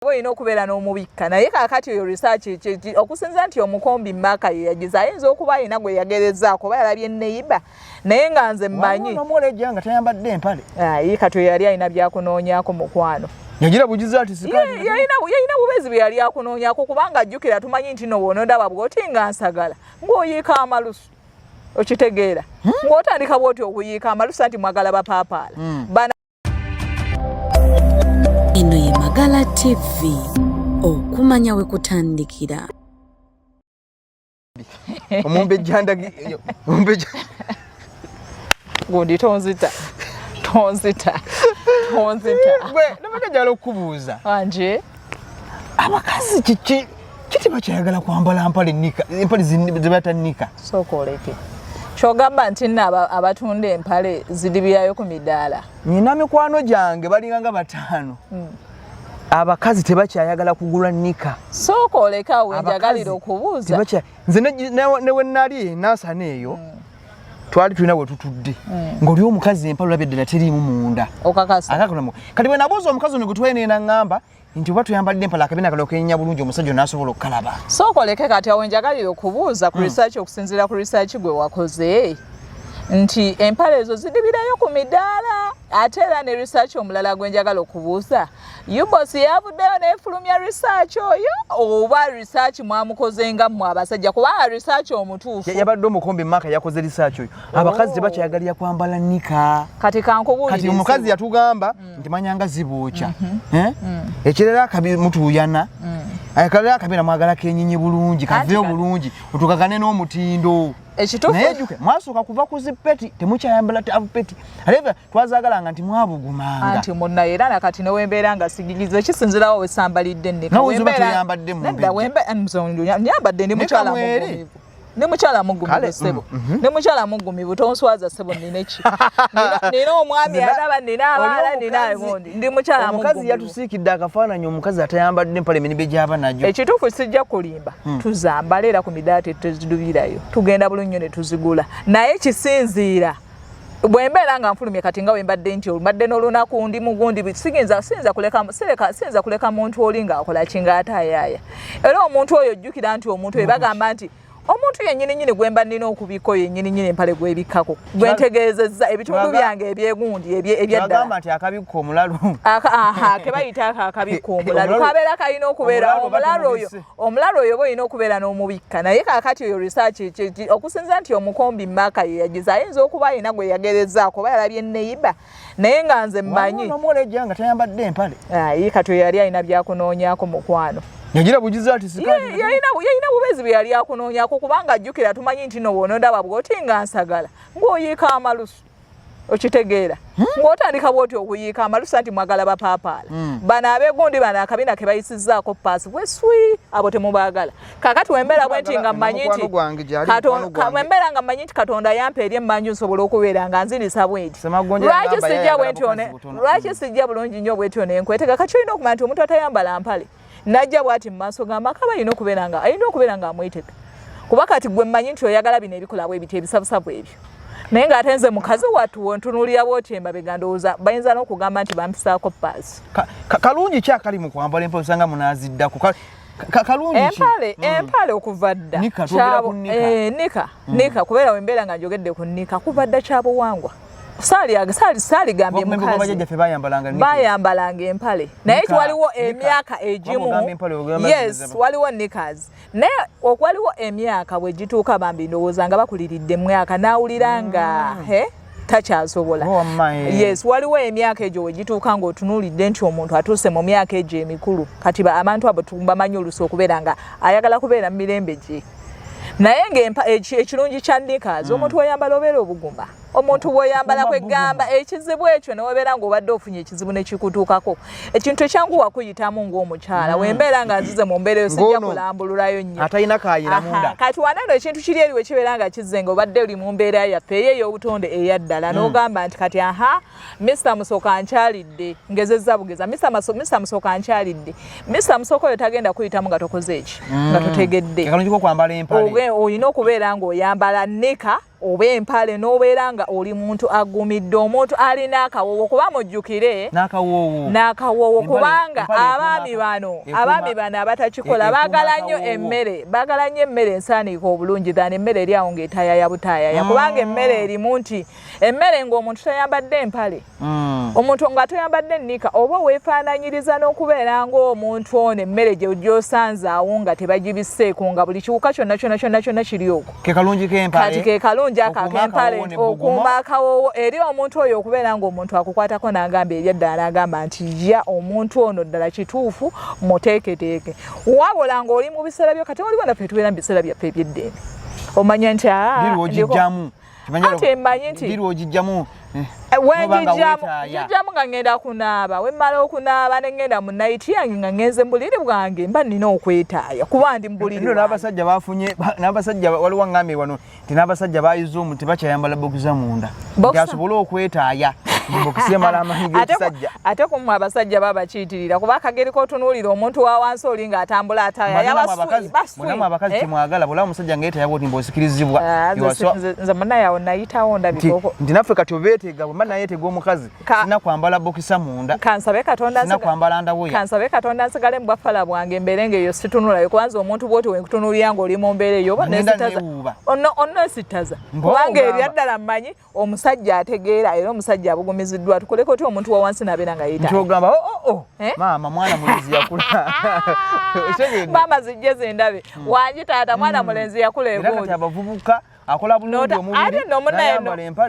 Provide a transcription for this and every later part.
Boyina okubeera n'omubikka naye kaakati oyo research okusinza nti omukombi Maka ye yagiza ayinza okuba alina gwe yagerezaako oba yalabye neiba naye nga nze mmanyi n'omuwolejja nga tayambadde empale kati oyo yali alina byakunoonyaako mukwano yagira bugiza ati sikaali yalina bubezi bwe yali akunoonyaako kubanga ajjukira tumanyi nti nowonondaba bw'oti nga nsagala ng'oyiika amalusu okitegeera ng'otandika bw'oti okuyiika amalusu anti mwagala bapaapaala Eno ye Magala TV okumanya we kutandikira. Omumbejjanda gundi tonzita. Gwe nabagajala okubuuza. Anje abakazi kiki bakyayagala kwambala empale zibata nika. Sokoleke. Kyogamba nti nna abatunda empale zidibirayo ku midaala. Nina mikwano gyange balinganga batano. Abakazi tebakyayagala kugula nika. Sokoleka we njagalira okubuuza. Nze ne wennali nasana eyo. Twali tulina we tutudde. Ng'oli omukazi empale labye ddala teriimu munda. Okakasa. Akakulamu. Kati bwe nabuuza omukazi ono gwe twene ngamba nti oba tuyambadde empale akabina kalo kenya bulungi omusajja n'asobola okukalaba. Sokoleke kati awo njagalira okubuuza ku research okusinziira ku research gwe wakoze nti empale ezo zidibirayo ku midaala ate era ne research omulala gwe njagala okubuuza UBOS yavuddeyo n'efulumya research oyo oba research mwamukozenga mmwe abasajja kubanga research omutuufu yabadde omukombi Maka yakoze research oyo abakazi tebakyayagalira kwambala nika kati kankubuuliriza kati omukazi yatugamba nti manyanga zibuukya ekirera akabi mutuuyana akalera akabira mwagala kenyinyi bulungi kaveyo bulungi otukagane n'omutindo ekitufu naye juke mwasooka kuva ku zipeti temukyayambala tapeti aleva twazagalanga nti mwabugumanga anti munna era nakati ne wembeera nga sigirize kisinzirawo we sambalidde nneka nyambadde ndi mukyala mugumivu ne mukyala mugumivu sebo ne mukyala mugumivu tonswaza sebo nineki nina omwami alaba nina abaala nina egondi ndi mukyala mugumivu omukazi yatusiikidde akafaananyi omukazi atayambadde empale eminibe gy'aba najyo ekituufu sijja kulimba tuzambala era ku midaala tetuzidubirayo tugenda bulungi ne tuzigula naye kisinziira bwembeera nga nfulumye kati nga wembadde nti olubadde n'olunaku ndi mugundi sinza kuleka muntu oli ng'akola kinga atayaaya era omuntu oyo ojjukira nti omuntu oyo bagamba nti omuntu yennyini gwemba nnina okubiko yennyini empale gwebikkako gwentegeezezza ebitundu byange ebyegundi ebyaddala nti akabikko omulalu ke bayita akabikko omulalu kabeera kalina okubeera omulalu oyo oba olina okubeera n'omubikka naye kaakati oyo research okusinza nti omukombi Maka ye yagiza ayinza okuba alina gwe yagerezaako oba yalabye neiba naye nga nze mmanyi n'omuwolejja nga tayambadde empale kati oyo yali alina byakunoonyaako mukwano yagira bugiza ati sikaali yalina bubezi bwe yali akunoonyaako kubanga ajjukira tumanyi nti nowonondaba bw'oti nga nsagala ng'oyiika amalusu okitegeera ng'otandika bw'oti okuyiika amalusu anti mwagala bapaapaala bano abeegundi bano akabina ke bayisizzaako paasi bweswi abo temubaagala kaakati wembeera bwenti nga mmanyi nti Katonda yampa eri emmanju nsobola okubeera nga nzirisa bwenti lwaki sijja bulungi nnyo bwetyo nenkwetega kati olina okumanya nti omuntu atayambala mpale najja bwati mu maaso ga Maka alina okubeera nga amwetega kuba kati gwe mmanyi nti oyagala bino ebikolabwa ebiti ebisabusabu ebyo naye ng'ate nze mukazi wattu wontunuulira bwoti emabega ndowooza bayinza n'okugamba nti bampisaako paasi kalungi ki akali mu kwambala empale osanga munaaziddako kalungi empale okuva dda nika kubeera wembeera nga njogedde ku nika kuva dda kyabuwangwa saaligambye mukazi bayambalanga empale naye waliwo emyaka egimu waliwo nikas naye waliwo emyaka bwe gituuka bambi ndowooza nga bakuliridde emyaka n'awulira nga takyasobola waliwo emyaka egyo we gituuka ng'otunuulidde nti omuntu atuuse mu myaka egyo emikulu kati abantu abo bamanyi oluusi okubeera nga ayagala kubeera mu mirembe gye naye ekirungi kya nikas omuntu weyambala obeera obuguma omuntu bw'oyambala kwegamba ekizibu ekyo ne webeera ng'obadde ofunye ekizibu ne kikutuukako ekintu ekyanguwa kuyitamu ng'omukyala wembeera nga nzize mu mbeera eyo sijja kulambululayo nnyo atalina kaayira munda kati waneno ekintu kiri eri we kibeera nga kizze nga obadde oli mu mbeera yaffe ey'obutonde eyaddala n'ogamba nti kati Mr. Musoka nkyalidde ngezezza bugeza Mr. Musoka nkyalidde Mr. Musoka oyo tagenda kuyitamu nga tokoze eki nga totegedde olina okubeera ng'oyambala nika oba empale n'obeera nga oli muntu agumidde omuntu alina akawowo kuba mujjukire n'akawoowo kubanga abaami bano abatakikola baagala nnyo emmere ensaaniika obulungi ddaani emmere eri awo ng'etaayaya butaayaya kubanga emmere erimu nti emmere ng'omuntu toyambadde empale omuntu nga toyambadde nnika oba weefaananyiriza n'okubeera ng'omuntu ono emmere gy'osanzaawo nga tebagibisseeko nga buli kiwuka kyonna kiri okwo kati ke kalungi akakempale okuuma akawoowo eri omuntu oyo okubeera ng'omuntu akukwatako n'agamba ebyadda n'agamba nti ya omuntu ono ddala kituufu muteeketeeke wabula ng'oli mu biseera byo kati waliwo naffe tubeera mu biseera byaffe eby'eddembe omanya nti ate mmanyi nti wenjijjamu nga ngenda kunaaba wemmala okunaaba ne ngenda mu nayiti yange nga ngenze mu buliri bwange mba nina okwetaaya kuba ndi mu buliri n'abasajja bafunye n'abasajja waliwo ngambye wano nti n'abasajja bayiza omu tebakyayambala bokuza munda asobole okwetaaya ate kumwe abasajja babakiitirira kuba akageri kotunuulira omuntu wa wansi oli ng'atambula ataaya munamu abakazi temwagala bwolaba omusajja ng'eetaayabwa oti mb'osikirizibwa nze munaye awo nayitawo ndabikoko nti naffe kati obeeteega bwe mba nayeetega omukazi sina kwambala bokisa munda sina kwambala ndawoya kansabe katonda nsigale mu bwafala bwange mbeere ng'eyo situnulayo kubanza omuntu bwoti wenkutunuulira ng'oli mu mbeera eyo oba nesitaza kubanga ebyaddala mmanyi omusajja ategeera era omusajja abugumiziddwa tukoleko ti omuntu wa wansi nabeera nga yeetaogamba maama mwana mulenzi yakula maama zijje zendabe wangi taata mwana mulenzi yakula ebuuli abavubuka akola bulungi omubiri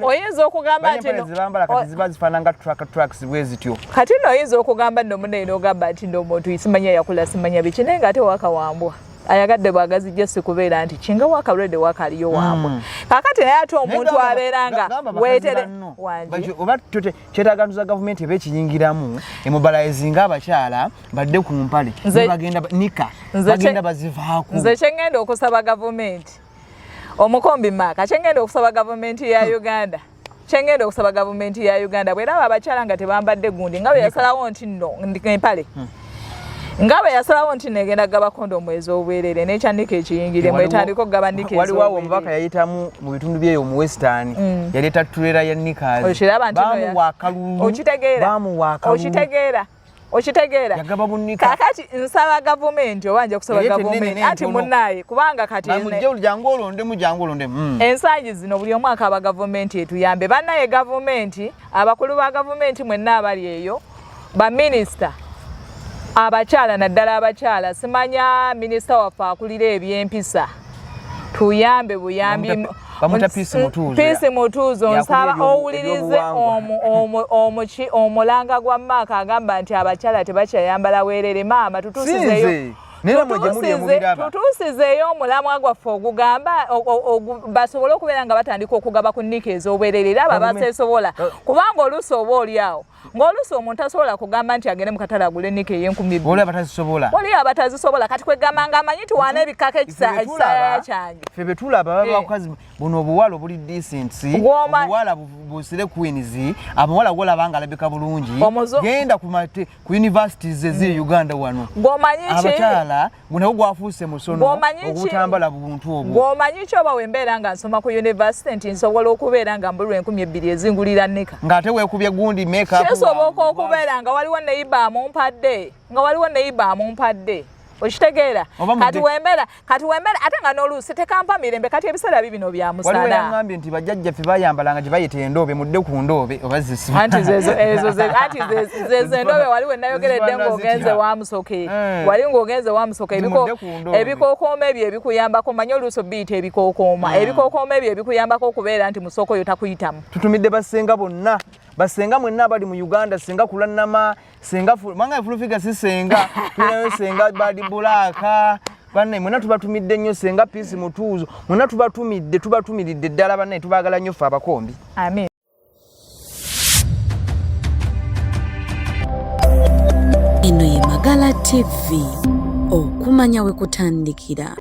oyinza okugamba nti ziba zifaananga tracks bwe zityo kati nno oyinza okugamba nno munaye n'ogamba nti ndomuntu simanya yakula simanya biki naye ng'ate wakawambwa ayagadde bwagazi jesi kubeera nti kinga wakalwedde wakaliyo wambwa kakati naye ate omuntu abeera nga weetere wangi oba kyetaagantuza gavumenti eba ekiyingiramu emubalayizinga abakyala badde ku mpale bagenda nika bagenda bazivaako nze kyengenda okusaba gavumenti omukombi maaka kyengenda okusaba gavumenti ya Uganda bweraba abakyala nga tebambadde gundi nga bwe yasalawo nti nno empale nga bwe yasalawo nti negenda gaba kondomu ez'obwerere n'ekyanika ekiyingire mwetandika okugaba nika waliwo awo omubaka yayitamu mu bitundu byeyo mu western yaleeta tulera ya nikazi okitegeera kakati nsaba gavumenti obanja kusaba gavumenti anti munnaye kubanga kati ensangi zino buli omu akaaba gavumenti etuyambe bannaye gavumenti abakulu ba gavumenti mwenna abali eyo baminisita abakyala naddala abakyala simanya minisita waffe akulira ebyempisa tuyambe buyambi Peace Mutuuzo nsaba owulirize omulanga gwa Maaka agamba nti abakyala tebakyayambala weerere maama tutuusizeeyo omulamwa gwaffe ogugamba basobole okubeera nga batandika okugaba ku nnika ez'obwerere era abo abaseesobola kubanga oluusi oba oli awo ng'oluusi omuntu asobola kugamba nti agende mu katale agule ennika ey'Enkumi-2 waliyo abatazisobola kati kwegamba nga amanyi tiwaana ebikaka ekisaaya kyange ffe be tulaba abakazi buno obuwala obuli decency obuwala busire queens abawala golaba nga alabika bulungi genda ku universities ezi Uganda wano abakyala gunawo gwafuuse musono ogutambala buntu obwo ng'omanyi ki oba wembeera nga nsoma ku university nti nsobola okubeera nga mbulwa 2,000 ezingulira nnika ng'ate weekubye gundi makeup kisoboka okubeera nga waliwo neyiba amumpadde okitegeera kati wembeera ate nga n'oluusi tekampa mirembe kati ebiseera bibino bya musana waliwo yangambye nti bajjajjaffe bayambalanga gye bayita endoobe mudde ku ndoobe oba anti zezo endoobe waliwo enayogeredde ng'ogenze wamusoke wali ng'ogenze wamusoke ebikookooma ebyo ebikuyambako manyi oluusi obiyita ebikookooma ebikookooma ebyo ebikuyambako okubeera nti musoko oyo takuyitamu tutumidde basenga bonna basenga mwenna abali mu Uganda senga kulannama senga manga fulufiga si senga tunayo senga badi bulaka banne mwenna tubatumidde nnyo senga Peace Mutuuzo mwenna tubatumiridde ddala banne tubagala nnyo ffe abakombi amen. Eno ye Magala TV okumanya we kutandikira.